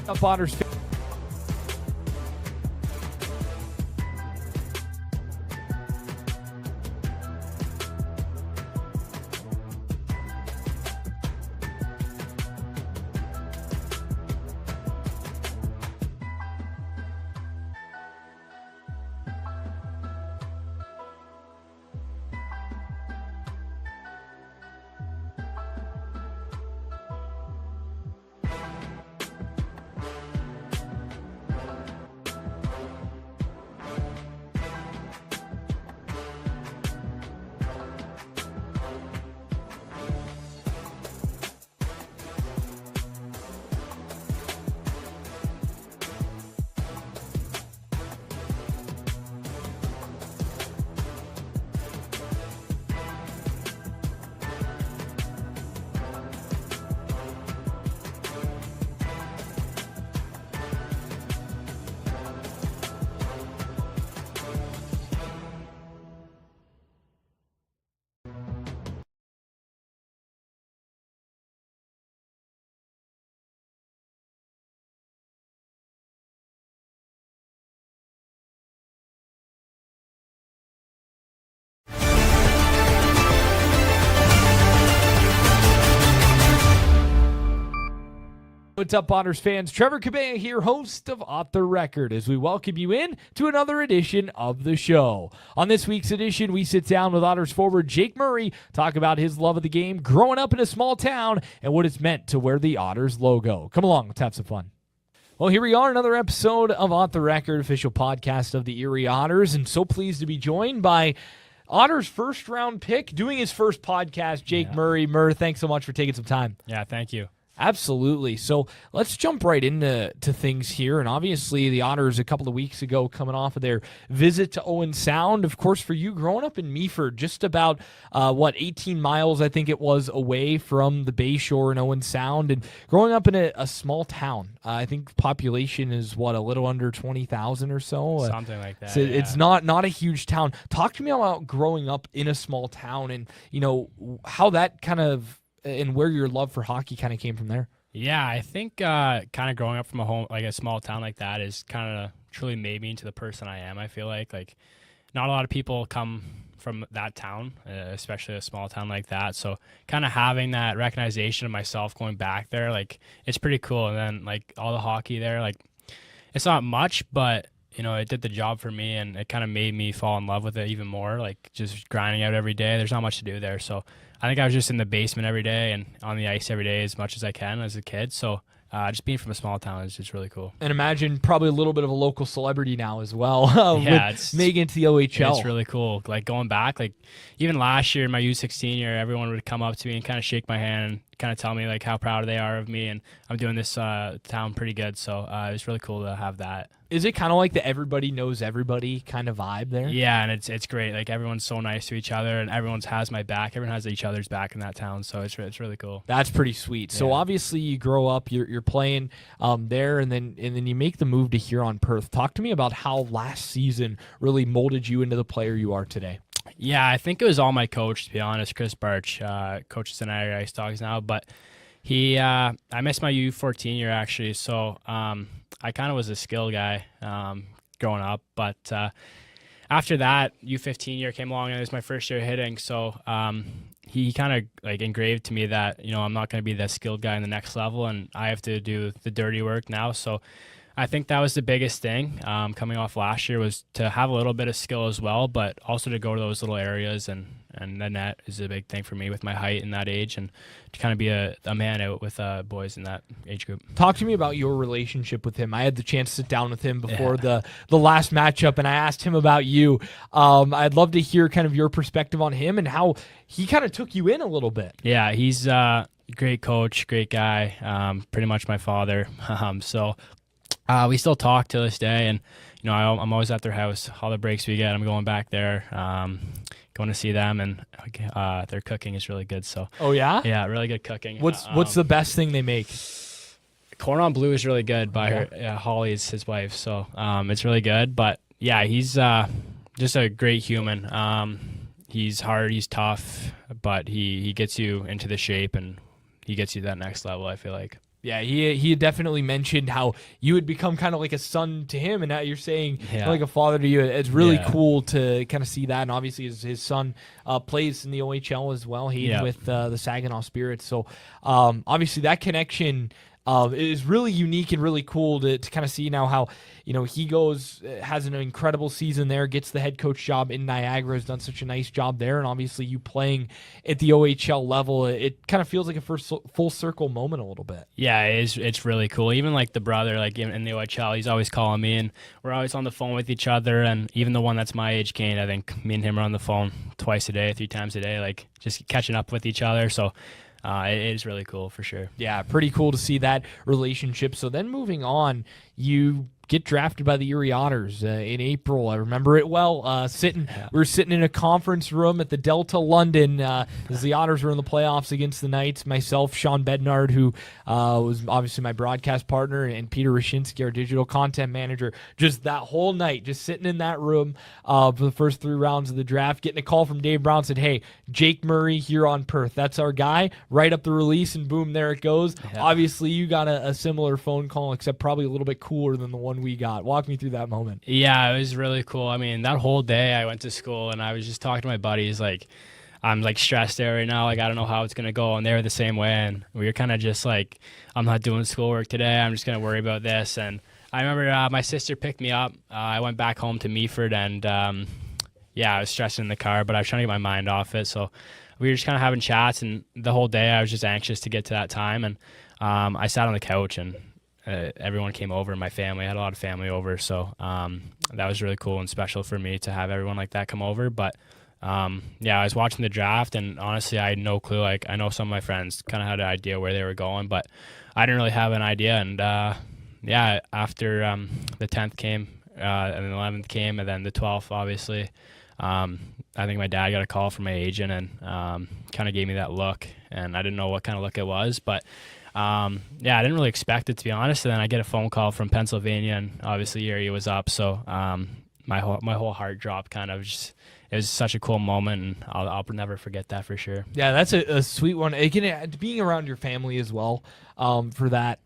Up Otters. What's up, Otters fans? Trevor Cabana here, host of Off the Record, as we welcome you in to another edition of the show. On this week's edition, we sit down with Otters forward Jake Murray, talk about his love of the game, growing up in a small town, and what it's meant to wear the Otters logo. Come along, let's have some fun. Well, here we are, another episode of Off the Record, official podcast of the Erie Otters, and so pleased to be joined by Otters' first-round pick, doing his first podcast, Jake Murray. Murr, thanks so much for taking some time. Yeah, thank you. Absolutely. So let's jump right into things here. And obviously the Otters a couple of weeks ago coming off of their visit to Owen Sound. Of course, for you growing up in Meaford, just about, 18 miles, I think it was, away from the Bay Shore in Owen Sound. And growing up in a small town, I think population is, a little under 20,000 or so? Something like that. So it's not a huge town. Talk to me about growing up in a small town and, how that kind of and where your love for hockey kind of came from there. Yeah, I think kind of growing up from a small town like that is kind of truly made me into the person I am. I feel like not a lot of people come from that town, especially a small town like that. So kind of having that recognition of myself going back there, it's pretty cool. And then all the hockey there, it's not much, but it did the job for me, and it kind of made me fall in love with it even more, just grinding out every day. There's not much to do there. So I think I was just in the basement every day and on the ice every day as much as I can as a kid. So just being from a small town is just really cool. And imagine probably a little bit of a local celebrity now as well. It's making it to the OHL. It's really cool. Going back, even last year, my U16 year, everyone would come up to me and kind of shake my hand and kind of tell me how proud they are of me, and I'm doing this town pretty good. So it was really cool to have that. Is it kind of like the everybody knows everybody kind of vibe there? Yeah, and it's great. Everyone's so nice to each other, and everyone has my back. Everyone has each other's back in that town, so it's really cool. That's pretty sweet. So obviously you grow up, you're playing there, and then you make the move to Huron Perth. Talk to me about how last season really molded you into the player you are today. Yeah, I think it was all my coach, to be honest. Chris Barch coaches in Niagara Ice Dogs now, but I missed my U14 year actually, so I kind of was a skill guy growing up, but after that, U15 year came along and it was my first year hitting, so he kind of engraved to me that I'm not going to be that skilled guy in the next level, and I have to do the dirty work now. So I think that was the biggest thing coming off last year, was to have a little bit of skill as well, but also to go to those little areas, and the net is a big thing for me with my height and that age, and to kind of be a man out with boys in that age group. Talk to me about your relationship with him. I had the chance to sit down with him before the last matchup, and I asked him about you. I'd love to hear kind of your perspective on him and how he kind of took you in a little bit. Yeah, he's a great coach, great guy, pretty much my father. So we still talk to this day, and I'm always at their house. All the breaks we get, I'm going back there, going to see them, and their cooking is really good. So yeah, really good cooking. What's the best thing they make? Corn on blue is really good by her. Holly's his wife, so it's really good. But yeah, he's just a great human. He's hard, he's tough, but he gets you into the shape, and he gets you to that next level, I feel like. Yeah, he had definitely mentioned how you had become kind of like a son to him, and now you're saying like a father to you. It's really cool to kind of see that, and obviously his son plays in the OHL as well, Hayden with the Saginaw Spirits. So obviously that connection is really unique and really cool to kind of see now how, he goes, has an incredible season there, gets the head coach job in Niagara, has done such a nice job there, and obviously you playing at the OHL level, it kind of feels like a first full circle moment a little bit. Yeah, it's really cool. Even like the brother, like in the OHL, he's always calling me, and we're always on the phone with each other, and even the one that's my age, Kane, I think me and him are on the phone twice a day, 3 times a day, like just catching up with each other, so it is really cool for sure. Yeah, pretty cool to see that relationship. So then moving on, you get drafted by the Erie Otters in April. I remember it well. We were sitting in a conference room at the Delta London as the Otters were in the playoffs against the Knights. Myself, Sean Bednard, who was obviously my broadcast partner, and Peter Rashinsky, our digital content manager. Just that whole night, just sitting in that room for the first 3 rounds of the draft, getting a call from Dave Brown, said, "Hey, Jake Murray here on Perth. That's our guy." Write up the release, and boom, there it goes. Yeah. Obviously, you got a similar phone call, except probably a little bit cooler than the one we got. Walk me through that moment. Yeah, it was really cool. I mean, that whole day I went to school and I was just talking to my buddies, like, I'm like stressed there right now. Like, I don't know how it's going to go. And they were the same way. And we were kind of just like, I'm not doing schoolwork today. I'm just going to worry about this. And I remember my sister picked me up. I went back home to Meaford and I was stressing in the car, but I was trying to get my mind off it. So we were just kind of having chats, and the whole day I was just anxious to get to that time. And I sat on the couch, and everyone came over. My family, I had a lot of family over, so that was really cool and special for me to have everyone like that come over. But I was watching the draft, and honestly, I had no clue. Like, I know some of my friends kind of had an idea where they were going, but I didn't really have an idea. And after the 10th came, and the 11th came, and then the 12th, obviously, I think my dad got a call from my agent and kind of gave me that look, and I didn't know what kind of look it was, but I didn't really expect it, to be honest. And then I get a phone call from Pennsylvania, and obviously Erie was up, so my whole heart dropped. Kind of just, it was such a cool moment, and I'll never forget that for sure. Yeah, that's a sweet one. Again, being around your family as well, for that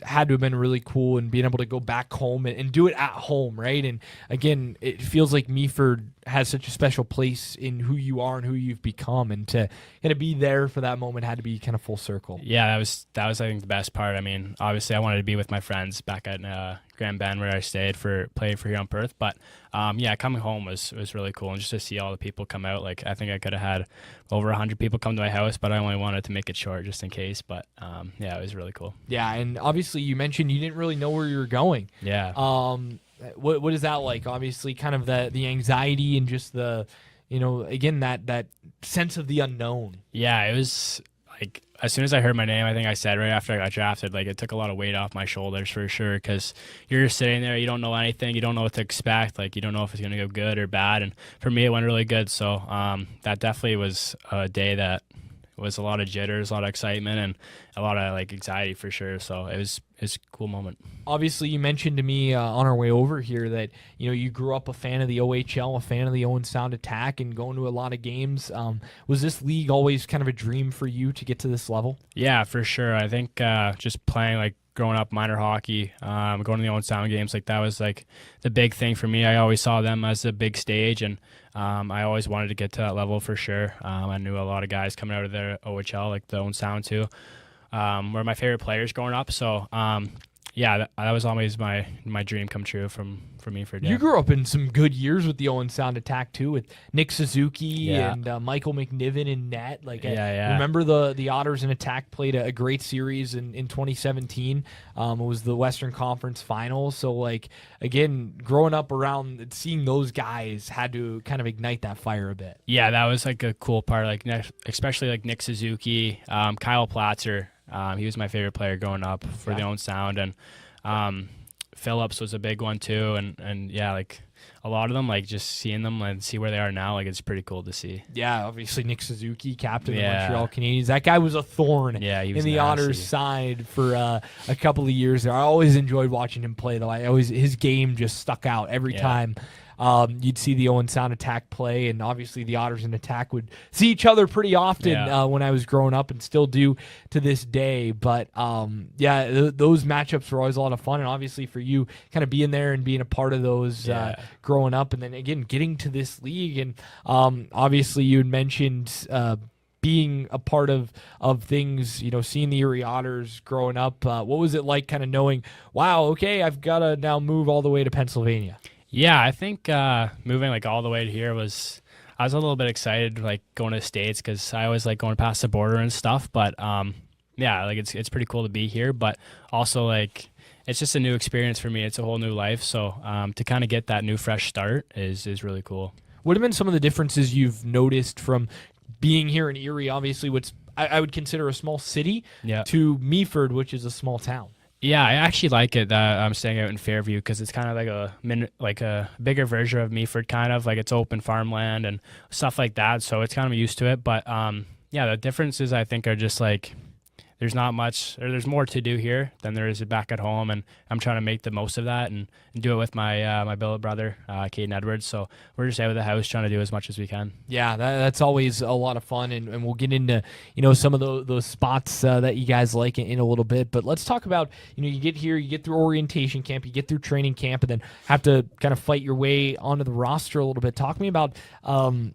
had to have been really cool, and being able to go back home and do it at home, right? And again, it feels like Meaford has such a special place in who you are and who you've become, and to kind of be there for that moment had to be kind of full circle. Yeah, that was I think the best part. I mean, obviously I wanted to be with my friends back at Grand Bend where I played for here on Perth, but coming home was really cool, and just to see all the people come out. Like, I think I could have had over 100 people come to my house, but I only wanted to make it short just in case. But it was really cool. Yeah, and obviously you mentioned you didn't really know where you were going. Yeah. What is that like? Obviously, kind of the anxiety and just the, again, that sense of the unknown. Yeah, it was like, as soon as I heard my name, I think I said right after I got drafted, like, it took a lot of weight off my shoulders for sure, because you're just sitting there, you don't know anything, you don't know what to expect, like, you don't know if it's going to go good or bad, and for me it went really good. So that definitely was a day that was a lot of jitters, a lot of excitement, and a lot of like anxiety for sure. So it was a cool moment. Obviously, you mentioned to me on our way over here that you grew up a fan of the OHL, a fan of the Owen Sound Attack, and going to a lot of games. Was this league always kind of a dream for you to get to this level? Yeah, for sure. I think just playing, like, growing up minor hockey, going to the Owen Sound games, like, that was like the big thing for me. I always saw them as a big stage, and I always wanted to get to that level for sure. I knew a lot of guys coming out of their OHL, like the Owen Sound too, were my favorite players growing up. So that was always my dream come true for me for Dan. You grew up in some good years with the Owen Sound Attack too, with Nick Suzuki and Michael McNiven in net. Like, I remember the Otters and Attack played a great series in 2017. It was the Western Conference Finals. So, like, again, growing up around, seeing those guys had to kind of ignite that fire a bit. Yeah, that was like a cool part. Like, especially like Nick Suzuki, Kyle Platzer. He was my favorite player growing up for the Owen Sound, and Phillips was a big one too, and like a lot of them, like, just seeing them and see where they are now, like, it's pretty cool to see. Yeah, obviously Nick Suzuki, captain of the Montreal Canadiens. That guy was a thorn in the Otters side for a couple of years there. I always enjoyed watching him play, though. His game just stuck out every time. you'd see the Owen Sound attack play, and obviously the Otters and attack would see each other pretty often when I was growing up, and still do to this day. But those matchups were always a lot of fun, and obviously for you, kind of being there and being a part of those growing up, and then again getting to this league, and obviously you had mentioned being a part of things, seeing the Erie Otters growing up. What was it like kind of knowing, wow, okay, I've got to now move all the way to Pennsylvania? Yeah, I think moving like all the way to here I was a little bit excited, like going to the States, because I always like going past the border and stuff. But like it's pretty cool to be here, but also like it's just a new experience for me. It's a whole new life. So to kind of get that new fresh start is really cool. What have been some of the differences you've noticed from being here in Erie, obviously what's I would consider a small city, to Meaford, which is a small town? Yeah, I actually like it that I'm staying out in Fairview, because it's kind of like a bigger version of Meaford, kind of like it's open farmland and stuff like that. So it's kind of used to it. But the differences I think are just like there's not much, or there's more to do here than there is back at home, and I'm trying to make the most of that and do it with my my billet brother, Caden Edwards. So we're just out of the house trying to do as much as we can. Yeah, that's always a lot of fun, and we'll get into some of those spots that you guys like in a little bit. But let's talk about you get here, you get through orientation camp, you get through training camp, and then have to kind of fight your way onto the roster a little bit. Talk to me about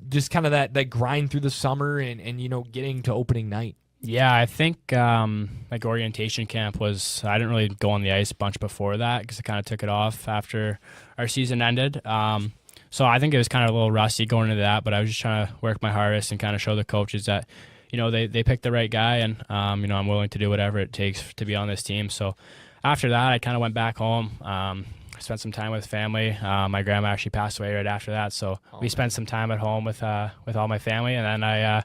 just kind of that grind through the summer and getting to opening night. Yeah, I think like orientation camp was, I didn't really go on the ice a bunch before that, because I kind of took it off after our season ended. So I think it was kind of a little rusty going into that, but I was just trying to work my hardest and kind of show the coaches that, they picked the right guy, and, I'm willing to do whatever it takes to be on this team. So after that, I kind of went back home. I spent some time with family. My grandma actually passed away right after that. So we spent some time at home with all my family, and then I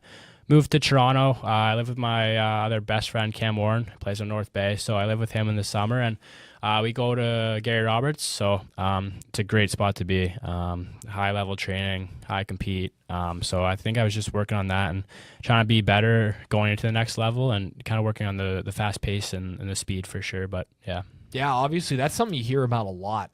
moved to Toronto. I live with my other best friend, Cam Warren, who plays in North Bay. So I live with him in the summer, and we go to Gary Roberts. So it's a great spot to be. High level training, high compete. So I think I was just working on that and trying to be better going into the next level, and kind of working on the fast pace and the speed for sure. But yeah. Yeah, obviously that's something you hear about a lot.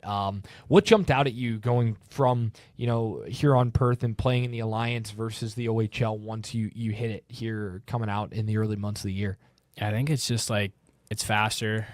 What jumped out at you going from here on Perth and playing in the Alliance versus the OHL once you hit it here coming out in the early months of the year? I think it's just like it's faster,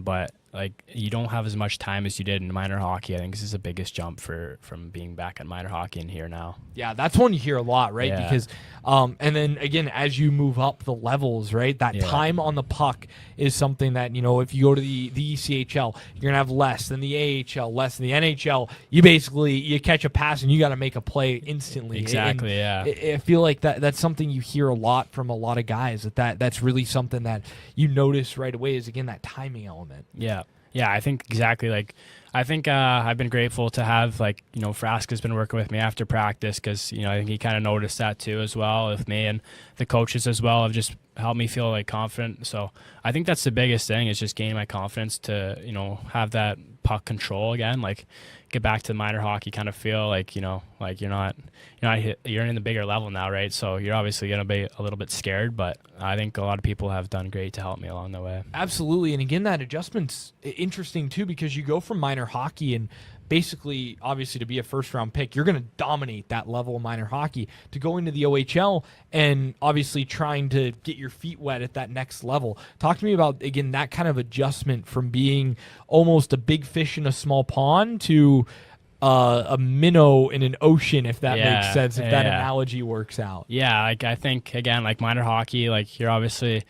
but like you don't have as much time as you did in minor hockey. I think this is the biggest jump from being back at minor hockey and here now. Yeah, that's one you hear a lot, right? Yeah. Because and then again, as you move up the levels, right, that time on the puck is something that if you go to the ECHL, you're gonna have less than the AHL, less than the NHL. You catch a pass and you got to make a play instantly. Exactly. And I feel like that's something you hear a lot from a lot of guys. That's really something that you notice right away is again that timing element. Yeah, I think exactly. Like, I think I've been grateful to have Frask has been working with me after practice, because I think he kind of noticed that too as well with me, and the coaches as well have just helped me feel like confident. So I think that's the biggest thing, is just gaining my confidence to have that puck control again, like get back to the minor hockey kind of feel like like you're in the bigger level now, right? So you're obviously going to be a little bit scared, but I think a lot of people have done great to help me along the way. Absolutely. And again, that adjustment's interesting too, because you go from minor hockey and basically, obviously, to be a first-round pick, you're going to dominate that level of minor hockey, to go into the OHL and obviously trying to get your feet wet at that next level. Talk to me about, again, that kind of adjustment from being almost a big fish in a small pond to a minnow in an ocean, if that makes sense, if that analogy works out. Yeah, like I think, again, like minor hockey, like you're obviously...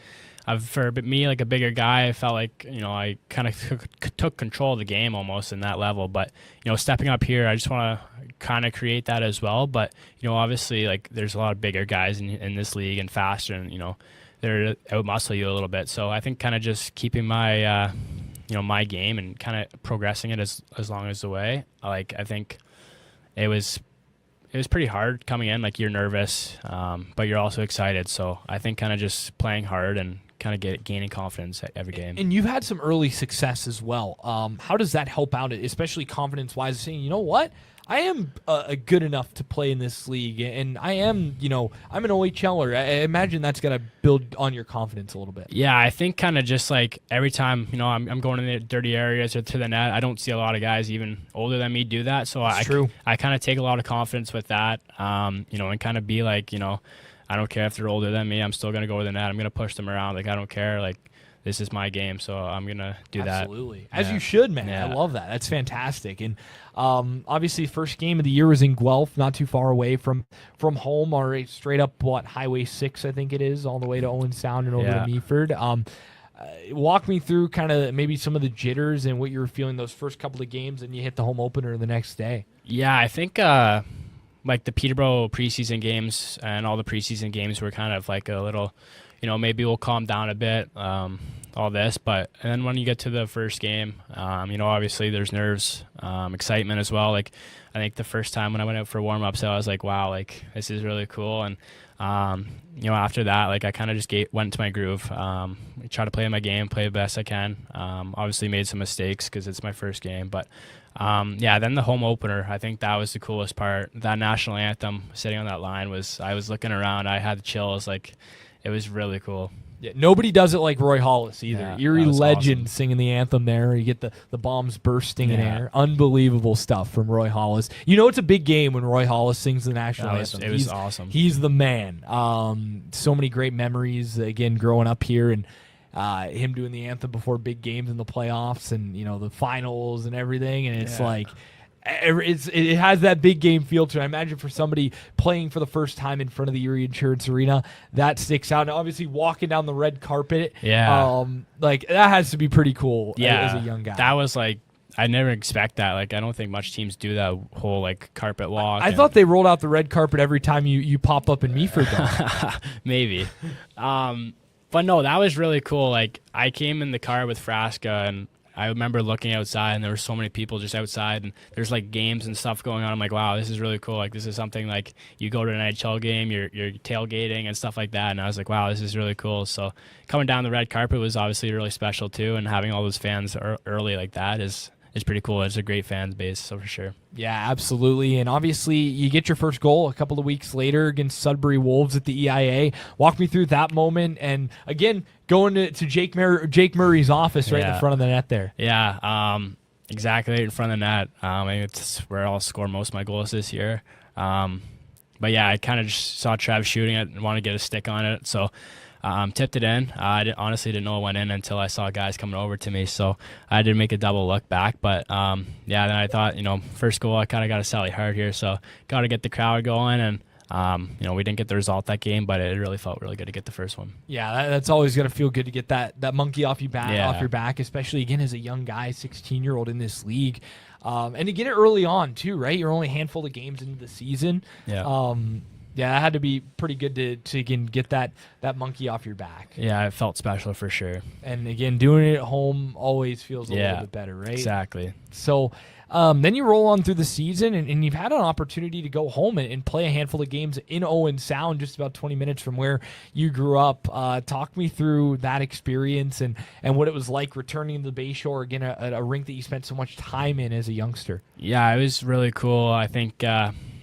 for me, like a bigger guy, I felt like, I kind of took control of the game almost in that level. But, stepping up here, I just want to kind of create that as well. But, obviously, like there's a lot of bigger guys in this league and faster, and, they're out-muscle you a little bit. So I think kind of just keeping my, my game and kind of progressing it as long as the way. Like, I think it was pretty hard coming in. Like, you're nervous, but you're also excited. So I think kind of just playing hard and kind of gaining confidence at every game. And you've had some early success as well. How does that help out, especially confidence-wise, saying, you know what? I am good enough to play in this league, and I am, I'm an OHLer. I imagine that's got to build on your confidence a little bit. Yeah, I think kind of just like every time, I'm going in the dirty areas or to the net, I don't see a lot of guys even older than me do that. So I kind of take a lot of confidence with that, and kind of be like, I don't care if they're older than me. I'm still going to go to the net. I'm going to push them around. Like, I don't care. Like, this is my game, so I'm going to do that. Absolutely. As you should, man. Yeah. I love that. That's fantastic. And obviously, first game of the year was in Guelph, not too far away from home, or straight up, Highway 6, I think it is, all the way to Owen Sound and over to Meaford. Walk me through kind of maybe some of the jitters and what you were feeling those first couple of games, and you hit the home opener the next day. Yeah, I think like the Peterborough preseason games and all the preseason games were kind of like a little, maybe we'll calm down a bit, all this. But and then when you get to the first game, obviously there's nerves, excitement as well. Like I think the first time when I went out for warm-ups, I was like, wow, like this is really cool. And, after that, like I kind of just went into my groove, try to play my game, play the best I can. Obviously made some mistakes because it's my first game, but then the home opener, I think that was the coolest part. That national anthem, sitting on that line, I was looking around, I had the chills. Like it was really cool. Yeah, nobody does it like Roy Hollis either. Yeah, Erie legend awesome. Singing the anthem there. You get the bombs bursting in air. Unbelievable stuff from Roy Hollis. It's a big game when Roy Hollis sings the national anthem. It was awesome. He's the man. So many great memories, again, growing up here, and him doing the anthem before big games in the playoffs and, the finals and everything. And it's like... It has that big game feel to it. I imagine for somebody playing for the first time in front of the Erie Insurance Arena, that sticks out. And obviously walking down the red carpet, like that has to be pretty cool as a young guy. That was like, I never expect that. Like, I don't think much teams do that whole like carpet walk. I thought they rolled out the red carpet every time you pop up in Meaford though. Maybe. But no, that was really cool. Like I came in the car with Frasca, and I remember looking outside, and there were so many people just outside, and there's like games and stuff going on. I'm like, wow, this is really cool. Like this is something like you go to an NHL game, you're tailgating and stuff like that. And I was like, wow, this is really cool. So coming down the red carpet was obviously really special too, and having all those fans early like that is pretty cool. It's a great fan base, so for sure. Yeah, absolutely. And obviously, you get your first goal a couple of weeks later against Sudbury Wolves at the EIA. Walk me through that moment. And again, going to Jake Murray's office right in the front of the net there. Yeah, exactly right in front of the net. I mean, it's where I'll score most of my goals this year. But yeah, I kind of just saw Trav shooting it and wanted to get a stick on it. So tipped it in. I honestly didn't know it went in until I saw guys coming over to me. So I did make a double look back. But then I thought, first goal, I kind of got to sally hard here. So got to get the crowd going. And, we didn't get the result that game, but it really felt really good to get the first one. Yeah, that's always going to feel good to get that monkey off your back, especially, again, as a young guy, 16-year-old in this league. And to get it early on, too, right? You're only a handful of games into the season. Yeah. Yeah, that had to be pretty good to again get that monkey off your back. Yeah, it felt special for sure. And again, doing it at home always feels a little bit better, right? Exactly. So then you roll on through the season, and you've had an opportunity to go home and play a handful of games in Owen Sound, just about 20 minutes from where you grew up. Talk me through that experience and what it was like returning to the Bayshore, again, a rink that you spent so much time in as a youngster. Yeah, it was really cool. I think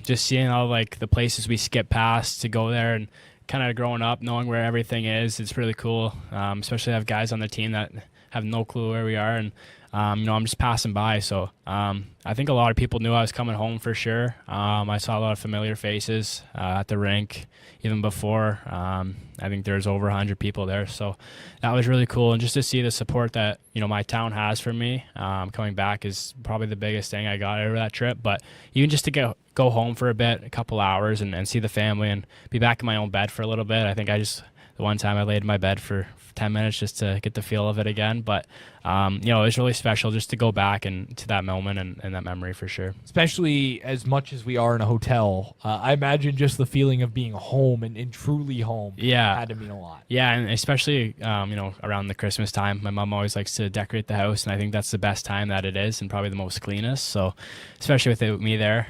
just seeing all like the places we skip past to go there, and kind of growing up knowing where everything is, it's really cool. Especially have guys on the team that have no clue where we are, and I'm just passing by. So I think a lot of people knew I was coming home for sure. I saw a lot of familiar faces at the rink even before. I think there's over 100 people there, so that was really cool. And just to see the support that my town has for me coming back is probably the biggest thing I got out of that trip. But even just to go home for a bit, a couple hours, and see the family and be back in my own bed for a little bit. I think the one time I laid in my bed for 10 minutes just to get the feel of it again. But, it was really special just to go back and to that moment and that memory for sure. Especially as much as we are in a hotel, I imagine just the feeling of being home and truly home had to mean a lot. Yeah, and especially, around the Christmas time, my mom always likes to decorate the house, and I think that's the best time that it is and probably the most cleanest. So especially with me there.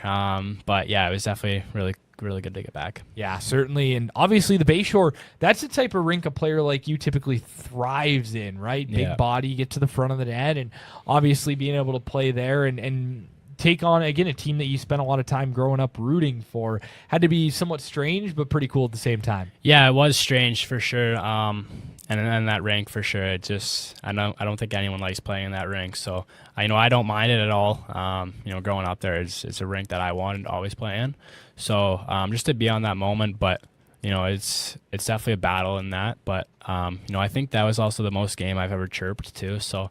But yeah, it was definitely really good to get back. Yeah, certainly. And obviously the Bayshore, that's the type of rink a player like you typically thrives in, right? Big body, get to the front of the net, and obviously being able to play there and take on, again, a team that you spent a lot of time growing up rooting for. Had to be somewhat strange, but pretty cool at the same time. Yeah, it was strange for sure. And that rink for sure. It just I don't think anyone likes playing in that rink. So I don't mind it at all. Growing up there, it's a rink that I wanted to always play in. So just to be on that moment, but it's definitely a battle in that. But I think that was also the most game I've ever chirped too. So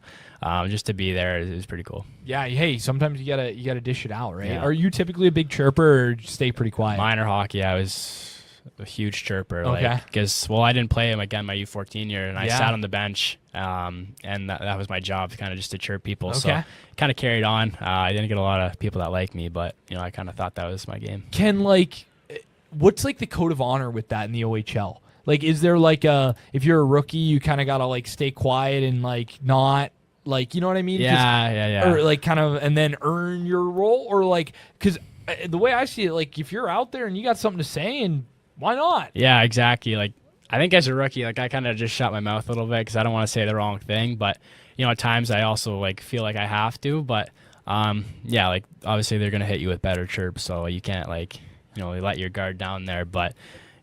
just to be there is pretty cool. Yeah, hey, sometimes you gotta dish it out, right? Yeah. Are you typically a big chirper or stay pretty quiet? Minor hockey, I was a huge chirper. Okay. Because I didn't play him again my U14 year, and I Yeah. sat on the bench, and that was my job, kind of just to chirp people. Okay. So kind of carried on. I didn't get a lot of people that like me, but I kind of thought that was my game. What's like the code of honor with that in the OHL? Like, is there like if you're a rookie, you kind of gotta like stay quiet and like not like, you know what I mean? Yeah. Or like kind of, and then earn your role, or like, because the way I see it, like if you're out there and you got something to say, and why not? Yeah, exactly. Like, I think as a rookie, like I kind of just shut my mouth a little bit because I don't want to say the wrong thing. But at times I also like feel like I have to. But like obviously they're gonna hit you with better chirps, so you can't like let your guard down there. But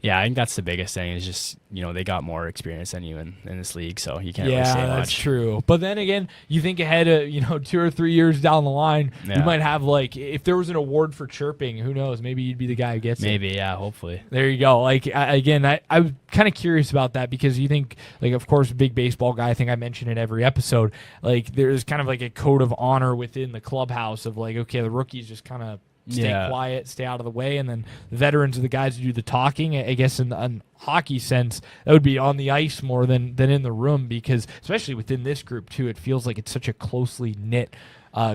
yeah, I think that's the biggest thing is just they got more experience than you in this league, so you can't really say much. Yeah, that's true. But then again, you think ahead of 2 or 3 years down the line, you might have like, if there was an award for chirping, who knows? Maybe you'd be the guy who gets it. Maybe, yeah, hopefully. There you go. Like I'm kind of curious about that because you think, like, of course, big baseball guy. I think I mention it every episode. Like, there's kind of like a code of honor within the clubhouse of like, okay, the rookies just kind of stay quiet, stay out of the way, and then the veterans are the guys who do the talking. I guess in hockey sense, that would be on the ice more than in the room, because especially within this group too, it feels like it's such a closely knit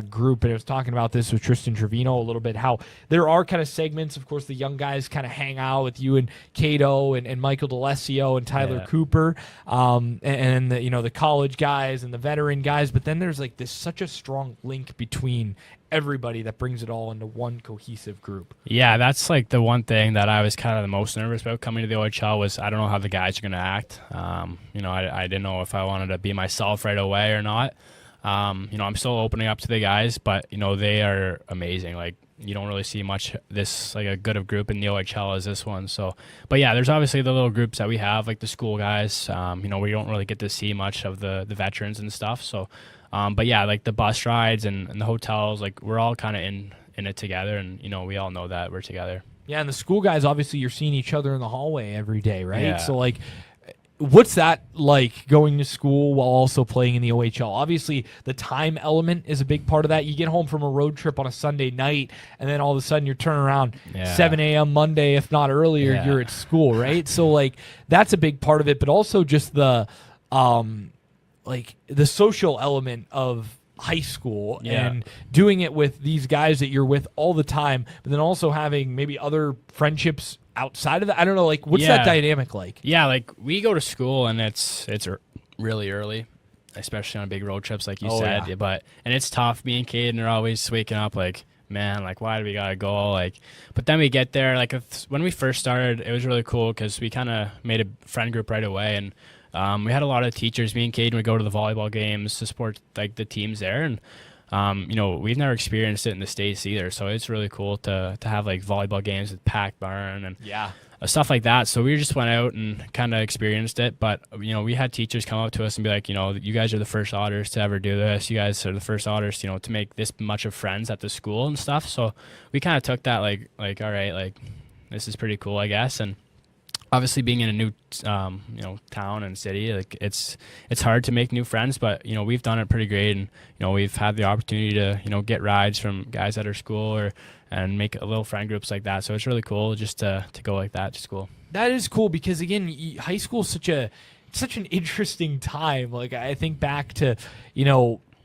group. And I was talking about this with Tristan Trevino a little bit, how there are kind of segments, of course, the young guys kind of hang out with you and Cato and Michael DeLessio and Tyler Cooper, and the college guys and the veteran guys, but then there's like this such a strong link between everybody that brings it all into one cohesive group. Yeah, that's like the one thing that I was kind of the most nervous about coming to the OHL was I don't know how the guys are going to act. I didn't know if I wanted to be myself right away or not. I'm still opening up to the guys, but they are amazing. Like, you don't really see much this like a good of group in the OHL as this one. So, but yeah, there's obviously the little groups that we have, like the school guys. We don't really get to see much of the veterans and stuff. So, but yeah, like the bus rides and the hotels, like we're all kind of in it together, and we all know that we're together. Yeah, and the school guys, obviously, you're seeing each other in the hallway every day, right? Yeah. So like, what's that like going to school while also playing in the OHL? Obviously, the time element is a big part of that. You get home from a road trip on a Sunday night, and then all of a sudden you're turning around 7 a.m. Monday, if not earlier, you're at school, right? So like, that's a big part of it, but also just the like the social element of high school and doing it with these guys that you're with all the time, but then also having maybe other friendships outside of that. I don't know, like, what's that dynamic like? Yeah, like we go to school and it's really early, especially on big road trips, like you said. Yeah. But it's tough. Me and Caden are always waking up like, man, like, why do we gotta go? Like, but then we get there. Like, when we first started, it was really cool because we kind of made a friend group right away, and we had a lot of teachers. Me and Caden would go to the volleyball games to support like the teams there, and we've never experienced it in the States either. So it's really cool to have like volleyball games with packed barn and stuff like that. So we just went out and kind of experienced it. But we had teachers come up to us and be like, you guys are the first Otters to ever do this. You guys are the first Otters, to make this much of friends at the school and stuff. So we kind of took that like all right, like this is pretty cool, I guess. And obviously being in a new town and city, like it's hard to make new friends, but we've done it pretty great, and we've had the opportunity to get rides from guys at our school and make a little friend groups like that. So it's really cool just to go like that to school. That is cool because, again, high school is such an interesting time. Like, I think back to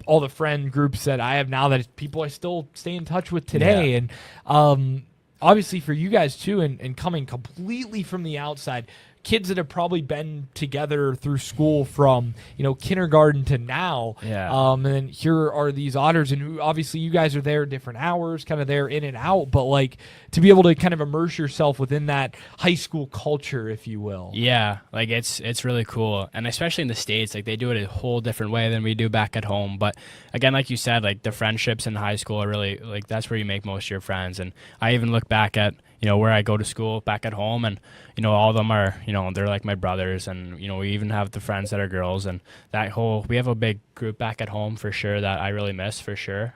all the friend groups that I have now, that people I still stay in touch with today. And obviously for you guys too, and coming completely from the outside, kids that have probably been together through school from, kindergarten to now. Yeah. And then here are these Otters, and obviously you guys are there different hours, kind of there in and out, but like to be able to kind of immerse yourself within that high school culture, if you will. Yeah, like it's really cool, and especially in the States, like they do it a whole different way than we do back at home. But again, like you said, like the friendships in high school are really, like, that's where you make most of your friends. And I even look back at, where I go to school back at home, and all of them are, they're like my brothers, and we even have the friends that are girls, and we have a big group back at home for sure that I really miss for sure.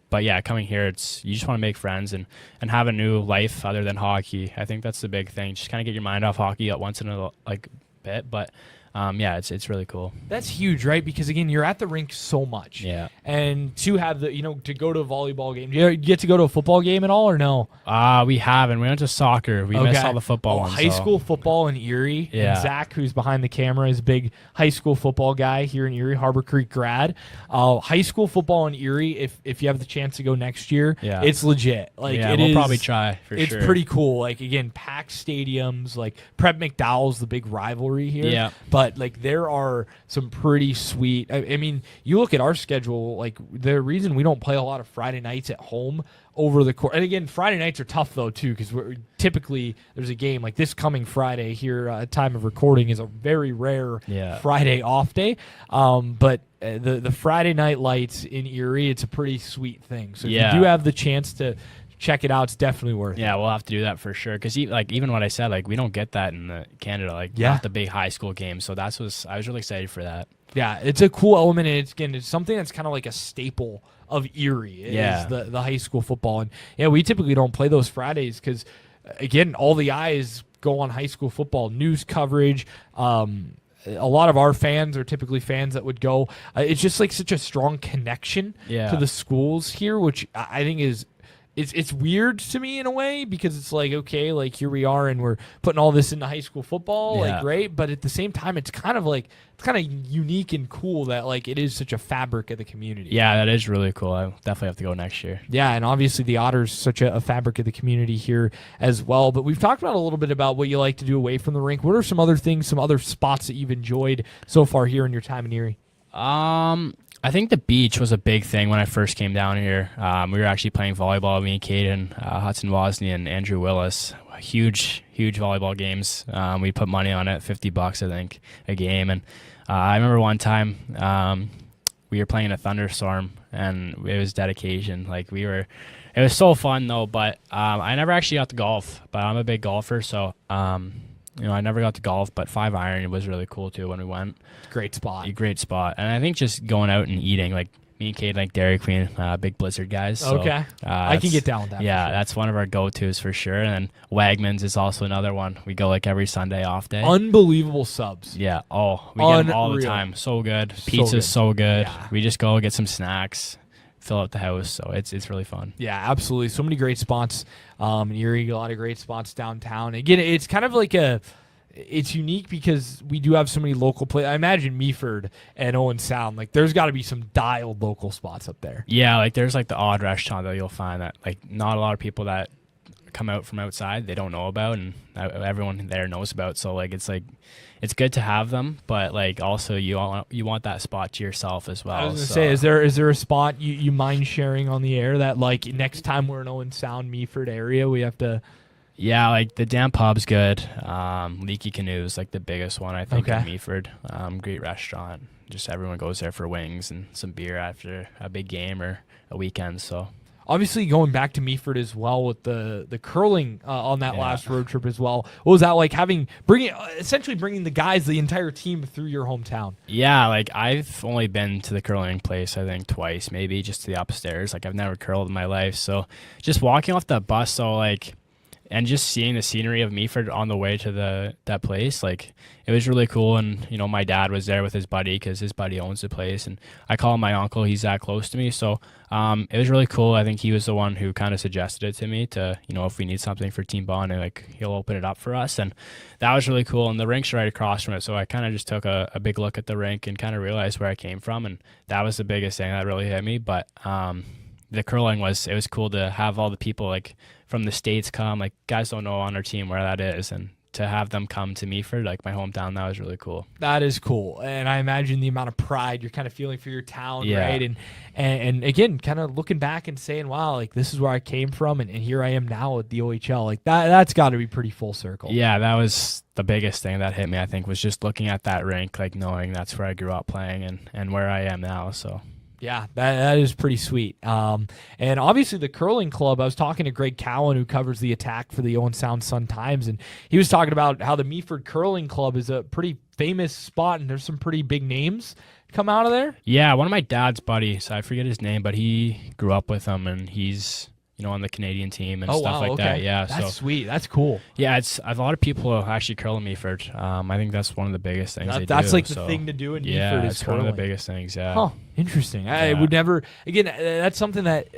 But yeah, coming here, you just want to make friends and have a new life other than hockey. I think that's the big thing. Just kind of get your mind off hockey at once in a bit. But yeah, it's really cool. That's huge, right? Because again, you're at the rink so much. Yeah. And to have to go to a volleyball game. Do you get to go to a football game at all or no? We haven't. We went to soccer. We missed all the football ones. High school football in Erie. Yeah. And Zach, who's behind the camera, is a big high school football guy here in Erie, Harbor Creek grad. High school football in Erie, if you have the chance to go next year, it's legit. Like, we'll probably try for sure. It's pretty cool. Like, again, packed stadiums. Like, Prep McDowell's the big rivalry here. Yeah. But like there are some pretty sweet. I mean, you look at our schedule. Like the reason we don't play a lot of Friday nights at home over the course. And again, Friday nights are tough though too, because typically there's a game like this coming Friday here. At time of recording is a very rare Friday off day. But the Friday night lights in Erie, it's a pretty sweet thing. So if you do have the chance to check it out, it's definitely worth it. Yeah, we'll have to do that for sure. Because even what I said, like we don't get that in Canada, like not the big high school games. So I was really excited for that. Yeah, it's a cool element, and it's something that's kind of like a staple of Erie. Is the high school football, and we typically don't play those Fridays because, again, all the eyes go on high school football news coverage. A lot of our fans are typically fans that would go. It's just like such a strong connection to the schools here, which I think is. It's weird to me in a way because it's like, okay, like here we are and we're putting all this into high school football, like great, but at the same time it's kind of unique and cool that like it is such a fabric of the community. Yeah, that is really cool. I definitely have to go next year. Yeah, and obviously the Otters such a fabric of the community here as well. But we've talked about a little bit about what you like to do away from the rink. What are some other things, some other spots that you've enjoyed so far here in your time in Erie? I think the beach was a big thing when I first came down here. We were actually playing volleyball, me and Caden, Hudson Wozni, and Andrew Willis. Huge volleyball games. We put money on it, $50, I think, a game. And I remember one time we were playing in a thunderstorm, and it was dedication. It was so fun though. But I never actually got to golf. But I'm a big golfer, so. I never got to golf, but 5-iron was really cool too when we went. Great spot. And I think just going out and eating, like me and Kate, like Dairy Queen, big Blizzard guys. So, okay. I can get down with that. Yeah, that's one of our go-tos for sure. And then Wegmans is also another one. We go like every Sunday off day. Unbelievable subs. Yeah. Oh, we get them all the time. So good. Pizza's so good. Yeah. We just go get some snacks, fill out the house, so it's really fun. Yeah, absolutely. So many great spots in Erie, a lot of great spots downtown. Again, it's kind of like it's unique because we do have so many local places. I imagine Meaford and Owen Sound, like there's got to be some dialed local spots up there. Yeah, like there's like the odd restaurant that you'll find that like not a lot of people that come out from outside, they don't know about, and everyone there knows about. So like it's good to have them, but like also you want that spot to yourself as well. I was gonna say, is there a spot you mind sharing on the air that like next time we're in Owen Sound, Meaford area, we have to? Yeah, like the Damn Pub's good. Leaky Canoe's like the biggest one, I think, in Meaford. Great restaurant. Just everyone goes there for wings and some beer after a big game or a weekend. So obviously going back to Meaford as well with the curling on that last road trip as well. What was that like essentially bringing the guys, the entire team through your hometown? Yeah, like I've only been to the curling place I think twice, maybe just to the upstairs. Like I've never curled in my life. So just walking off that bus, and just seeing the scenery of Meaford on the way to that place, like it was really cool. And my dad was there with his buddy because his buddy owns the place, and I call him my uncle. He's that close to me, so it was really cool. I think he was the one who kind of suggested it to me to if we need something for team bonding, like he'll open it up for us, and that was really cool. And the rink's right across from it, so I kind of just took a big look at the rink and kind of realized where I came from, and that was the biggest thing that really hit me. But the curling was cool to have all the people like from the States come, like guys don't know on our team where that is, and to have them come to Meaford, like my hometown, that was really cool. That is cool. And I imagine the amount of pride you're kind of feeling for your town, Yeah. right? And again, kind of looking back and saying, wow, like this is where I came from and here I am now at the OHL. Like that's got to be pretty full circle. Yeah, that was the biggest thing that hit me, I think, was just looking at that rink, like knowing that's where I grew up playing and where I am now. So Yeah, that is pretty sweet. And obviously the curling club, I was talking to Greg Cowan, who covers the Attack for the Owen Sound Sun-Times, and he was talking about how the Meaford Curling Club is a pretty famous spot, and there's some pretty big names come out of there. yeah, one of my dad's buddies, I forget his name, but he grew up with him, and he's on the Canadian team and stuff like that. Yeah, that's sweet. That's cool. Yeah, it's a lot of people actually curl in Meaford. I think that's one of the biggest things they that's do. like the thing to do in yeah, Meaford is it's curling. one of the biggest things. Yeah. Huh. Interesting. I Yeah. would never. Again, that's something that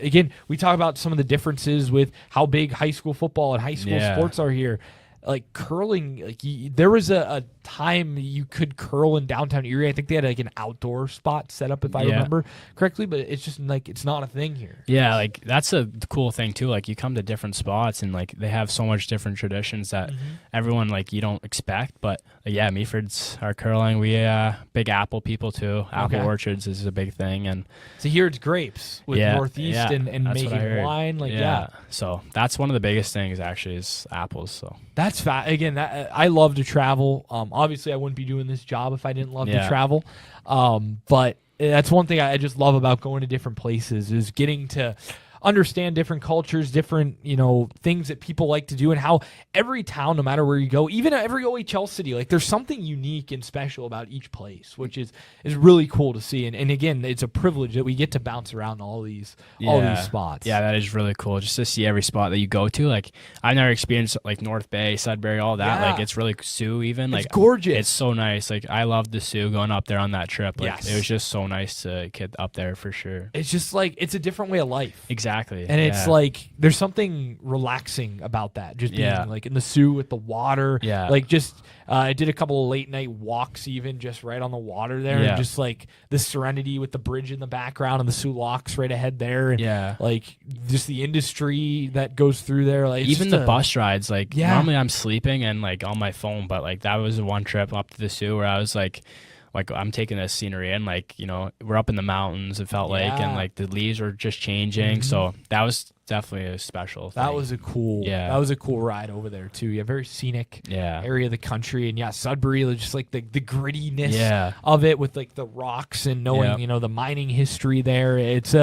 we talk about some of the differences with how big high school football and high school Yeah. sports are here. Like curling, like there was a time you could curl in downtown Erie. I think they had like an outdoor spot set up, if I Yeah. remember correctly. But it's just like it's not a thing here. Yeah, like that's a cool thing too. Like you come to different spots and like they have so much different traditions that everyone like you don't expect. But yeah, Meaford's our curling. We big apple people too. Apple Okay. orchards is a big thing, and So here it's grapes with yeah, Northeast yeah, and that's what I making heard. wine. Like yeah. So that's one of the biggest things actually is apples. So That's again. I love to travel. Obviously, I wouldn't be doing this job if I didn't love to Yeah. travel. But that's one thing I just love about going to different places is getting to understand different cultures, different things that people like to do, and how every town, no matter where you go, even every OHL city, like there's something unique and special about each place, which is really cool to see. And again, it's a privilege that we get to bounce around all these spots. Yeah, that is really cool just to see every spot that you go to. Like I've never experienced like North Bay, Sudbury, all that. Yeah. Like it's really Sioux even. Like it's gorgeous. it's so nice. Like I loved the Sioux going up there on that trip. Like Yes. it was just so nice to get up there for sure. It's just like it's a different way of life. Exactly. And it's yeah. like there's something relaxing about that. Just being Yeah. like in the Sioux with the water. Yeah. Like just I did a couple of late night walks even just right on the water there. Yeah. And just like the serenity with the bridge in the background and the Sioux Locks right ahead there. And Yeah. like just the industry that goes through there. Like it's Even just the bus rides, like Yeah. normally I'm sleeping and like on my phone, but like that was one trip up to the Sioux where I was like I'm taking this scenery and like, we're up in the mountains, it felt like, Yeah. and like the leaves were just changing. So that was definitely a special thing. that was a cool ride over there too. Yeah, very scenic yeah. area of the country. And yeah, Sudbury, just like the grittiness Yeah. of it with like the rocks and knowing Yep. the mining history there. It's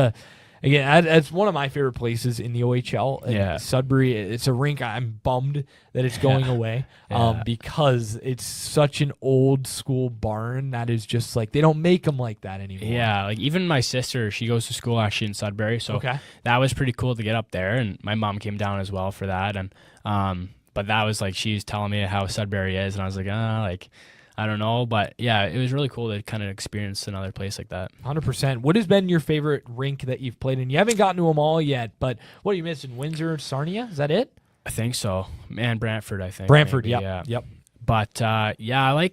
again, that's one of my favorite places in the OHL. And Yeah. Sudbury, it's a rink I'm bummed that it's going away Yeah. because it's such an old school barn that is just like they don't make them like that anymore. Yeah, like even my sister, she goes to school actually in Sudbury, so Okay. that was pretty cool to get up there. And my mom came down as well for that. And but that was like she's telling me how Sudbury is, and I was like, I don't know, but yeah, it was really cool to kind of experience another place like that. 100%. What has been your favorite rink that you've played in? You haven't gotten to them all yet, but what are you missing? Windsor, Sarnia? Is that it? I think so, and Brantford, I think. Brantford, maybe, yep. yeah. Yep. But I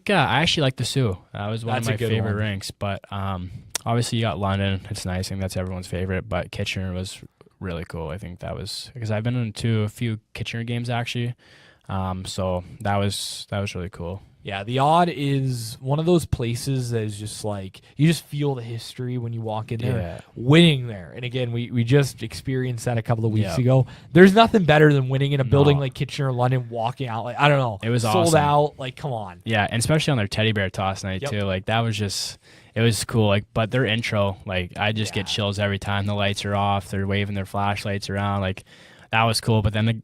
actually like the Sioux. That was one That's of a my good favorite one. rinks. But obviously you got London. It's nice. I think that's everyone's favorite. But Kitchener was really cool. I think that was because I've been into a few Kitchener games actually. So that was really cool. Yeah, the Odd is one of those places that is just like you just feel the history when you walk in there. Yeah. Winning there, and again, we just experienced that a couple of weeks Yeah. ago. There's nothing better than winning in a building No. like Kitchener, London, walking out like I don't know, It was sold awesome. out. Like, come on. Yeah, and especially on their teddy bear toss night Yep. too. Like that was just it was cool. Like, but their intro, like I just Yeah. get chills every time the lights are off. They're waving their flashlights around. Like that was cool. But then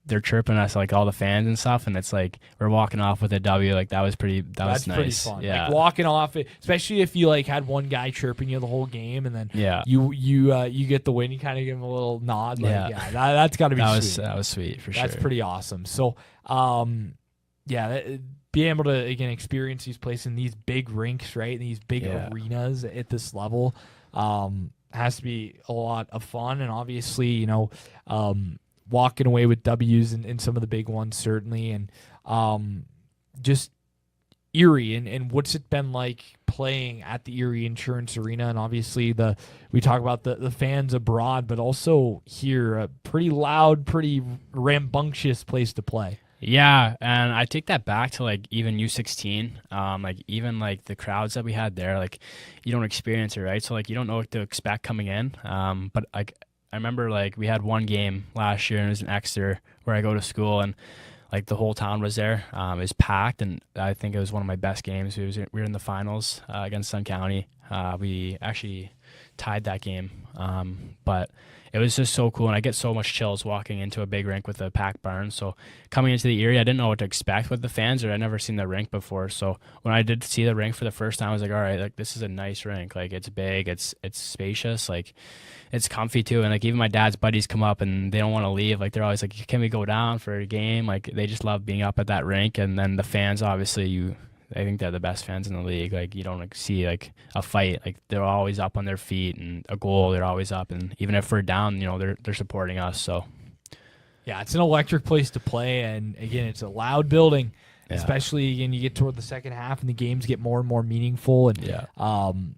they're chirping us like all the fans and stuff, and it's like we're walking off with a W. Like that was That's was nice. pretty fun. Yeah, Like walking off, especially if you like had one guy chirping you the whole game, and then yeah. you get the win. You kind of give him a little nod. Like, Yeah. that's got to be That sweet. was sweet for That's sure. pretty awesome. So, being able to again experience these places in these big rinks, right? In these big Yeah. arenas at this level, has to be a lot of fun. And obviously, walking away with W's in some of the big ones certainly, and just Erie and what's it been like playing at the Erie Insurance Arena, and obviously we talk about the fans abroad, but also here a pretty loud, pretty rambunctious place to play. Yeah, and I take that back to like even U16, like even like the crowds that we had there, like you don't experience it, right? So like you don't know what to expect coming in. But like I remember like we had one game last year and it was in Exeter where I go to school and like the whole town was there. It was packed and I think it was one of my best games. We were in the finals against Sun County. We actually tied that game, but it was just so cool, and I get so much chills walking into a big rink with a packed barn. So coming into the Erie, I didn't know what to expect with the fans, or I'd never seen the rink before. So when I did see the rink for the first time, I was like, all right, like this is a nice rink. Like it's big, it's spacious, like it's comfy too. And like even my dad's buddies come up and they don't want to leave. Like they're always like, can we go down for a game? Like they just love being up at that rink. And then the fans, obviously, I think they're the best fans in the league. Like you don't see like a fight, like they're always up on their feet, and a goal they're always up, and even if we're down, they're supporting us. So yeah, it's an electric place to play, and again, it's a loud building. Yeah. Especially again, you get toward the second half and the games get more and more meaningful, and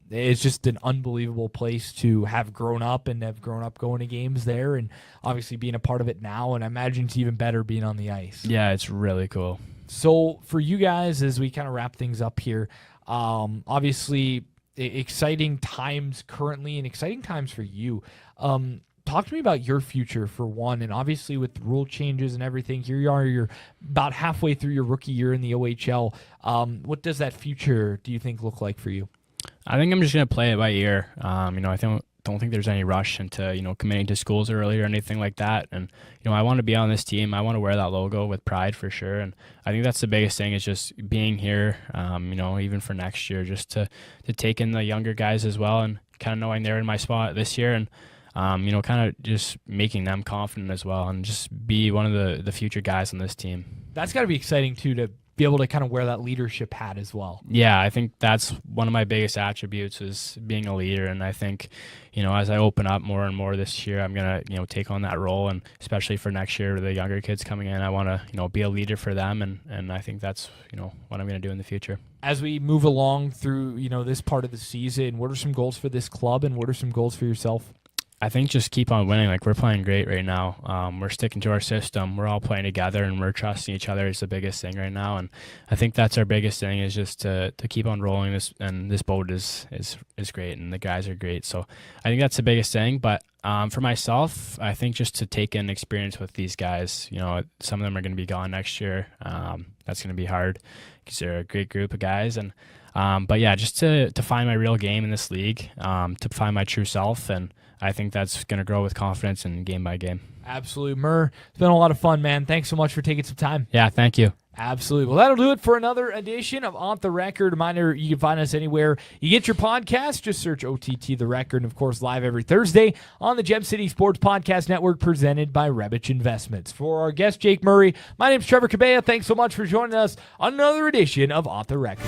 it's just an unbelievable place to have grown up going to games there, and obviously being a part of it now. And I imagine it's even better being on the ice. Yeah, it's really cool. So for you guys, as we kind of wrap things up here, obviously exciting times currently and exciting times for you. Talk to me about your future for one, and obviously with rule changes and everything, here you are, you're about halfway through your rookie year in the OHL. What does that future, do you think, look like for you? I think I'm just going to play it by ear. I don't think there's any rush into, committing to schools early or anything like that. And, I want to be on this team. I want to wear that logo with pride for sure. And I think that's the biggest thing is just being here, even for next year, just to take in the younger guys as well and kind of knowing they're in my spot this year and, kind of just making them confident as well and just be one of the future guys on this team. That's got to be exciting too, to be able to kind of wear that leadership hat as well. Yeah, I think that's one of my biggest attributes is being a leader. And I think, as I open up more and more this year, I'm going to, take on that role. And especially for next year, the younger kids coming in, I want to, be a leader for them. And I think that's, what I'm going to do in the future. As we move along through, this part of the season, what are some goals for this club and what are some goals for yourself? I think just keep on winning. Like we're playing great right now. We're sticking to our system. We're all playing together and we're trusting each other is the biggest thing right now. And I think that's our biggest thing is just to keep on rolling this. And this boat is great and the guys are great. So I think that's the biggest thing. But for myself, I think just to take in experience with these guys, some of them are going to be gone next year. That's going to be hard because they're a great group of guys. And but yeah, just to find my real game in this league, to find my true self. And I think that's going to grow with confidence and game by game. Absolutely. Murr, it's been a lot of fun, man. Thanks so much for taking some time. Yeah, thank you. Absolutely. Well, that'll do it for another edition of Off the Record. Reminder, you can find us anywhere you get your podcast. Just search OTT The Record. And, of course, live every Thursday on the Gem City Sports Podcast Network presented by Rebich Investments. For our guest, Jake Murray, my name's Trevor Cabella. Thanks so much for joining us on another edition of Off the Record.